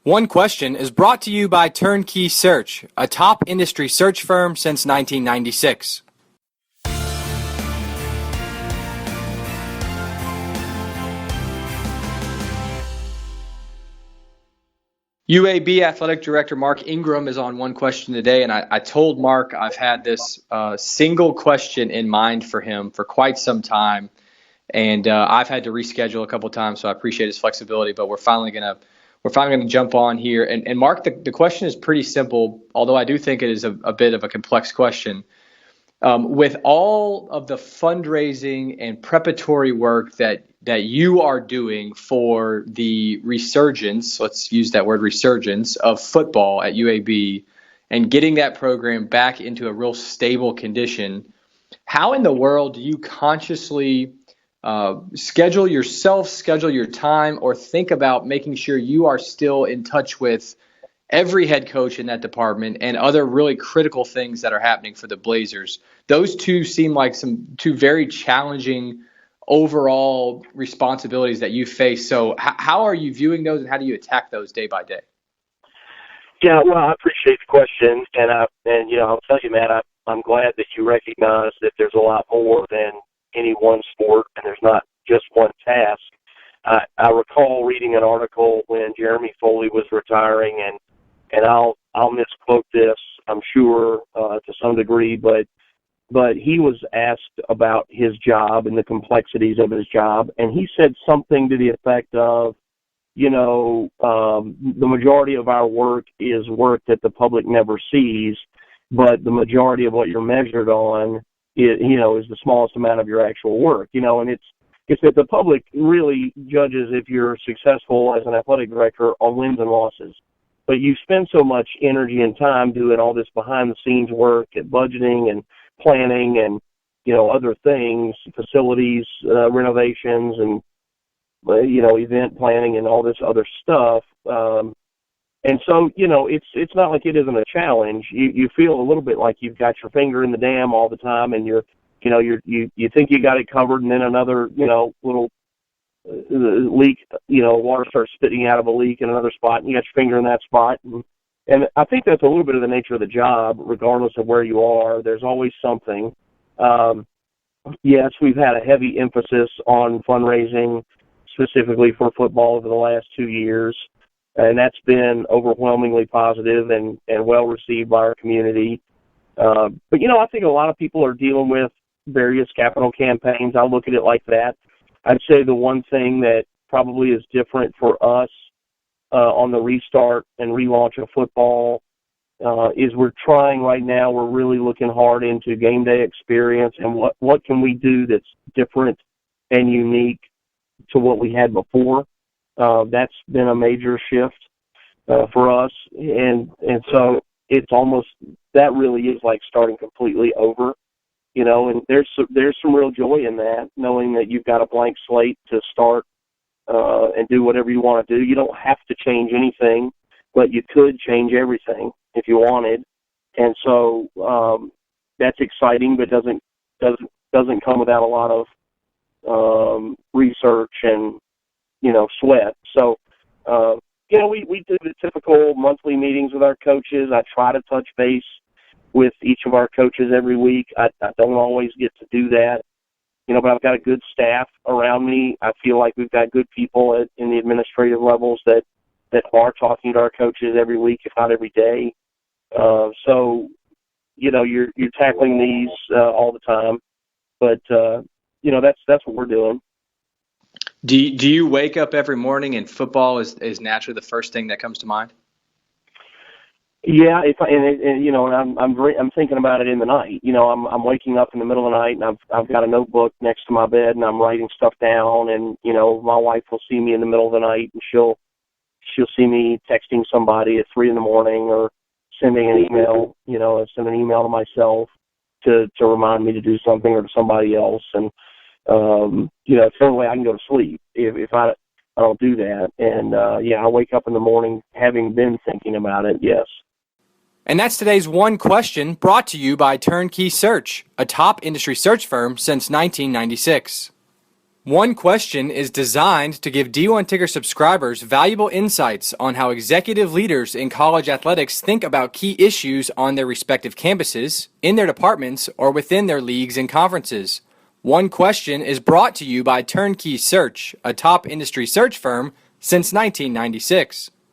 One Question is brought to you by Turnkey Search, a top industry search firm since 1996. UAB Athletic Director Mark Ingram is on One Question today, and I told Mark I've had this single question in mind for him for quite some time, and I've had to reschedule a couple times, so I appreciate his flexibility, but we're finally gonna jump on here. And Mark, the question is pretty simple, although I do think it is a bit of a complex question. With all of the fundraising and preparatory work that you are doing for the resurgence, let's use that word resurgence, of football at UAB and getting that program back into a real stable condition, how in the world do you consciously schedule your time, or think about making sure you are still in touch with every head coach in that department and other really critical things that are happening for the Blazers? Those two seem like two very challenging overall responsibilities that you face. So how are you viewing those, and how do you attack those day by day? Yeah, well, I appreciate the question, and I'll tell you, Matt, I'm glad that you recognize that there's a lot more than any one sport, and there's not just one task. I recall reading an article when Jeremy Foley was retiring, and I'll misquote this, I'm sure, to some degree, but he was asked about his job and the complexities of his job, and he said something to the effect of, the majority of our work is work that the public never sees, but the majority of what you're measured on is the smallest amount of your actual work, and it's that the public really judges if you're successful as an athletic director on wins and losses. But you spend so much energy and time doing all this behind-the-scenes work and budgeting and planning and, other things, facilities, renovations and, event planning and all this other stuff. And so, it's not like it isn't a challenge. You feel a little bit like you've got your finger in the dam all the time, and you think you got it covered, and then another, little leak, water starts spitting out of a leak in another spot, and you got your finger in that spot. And I think that's a little bit of the nature of the job, regardless of where you are. There's always something. Yes, we've had a heavy emphasis on fundraising, specifically for football over the last 2 years, and that's been overwhelmingly positive and well received by our community. But, I think a lot of people are dealing with various capital campaigns. I look at it like that. I'd say the one thing that probably is different for us on the restart and relaunch of football is we're trying right now, we're really looking hard into game day experience and what can we do that's different and unique to what we had before. That's been a major shift for us, and so it's almost, that really is like starting completely over, and there's some real joy in that, knowing that you've got a blank slate to start and do whatever you want to do. You don't have to change anything, but you could change everything if you wanted, and so that's exciting, but doesn't come without a lot of research and sweat. So we do the typical monthly meetings with our coaches. I try to touch base with each of our coaches every week. I don't always get to do that, but I've got a good staff around me. I feel like we've got good people in the administrative levels that are talking to our coaches every week, if not every day. So, you're tackling these all the time, but that's what we're doing. Do you wake up every morning and football is naturally the first thing that comes to mind? Yeah, I'm thinking about it in the night. I'm waking up in the middle of the night, and I've got a notebook next to my bed, and I'm writing stuff down. And my wife will see me in the middle of the night, and she'll see me texting somebody at 3 a.m. or sending an email. Send an email to myself to remind me to do something, or to somebody else. And it's the only way I can go to sleep if I don't do that. And I wake up in the morning having been thinking about it. Yes. And that's today's One Question, brought to you by Turnkey Search, a top industry search firm since 1996. One Question is designed to give D1 Ticker subscribers valuable insights on how executive leaders in college athletics think about key issues on their respective campuses, in their departments, or within their leagues and conferences. One Question is brought to you by Turnkey Search, a top industry search firm since 1996.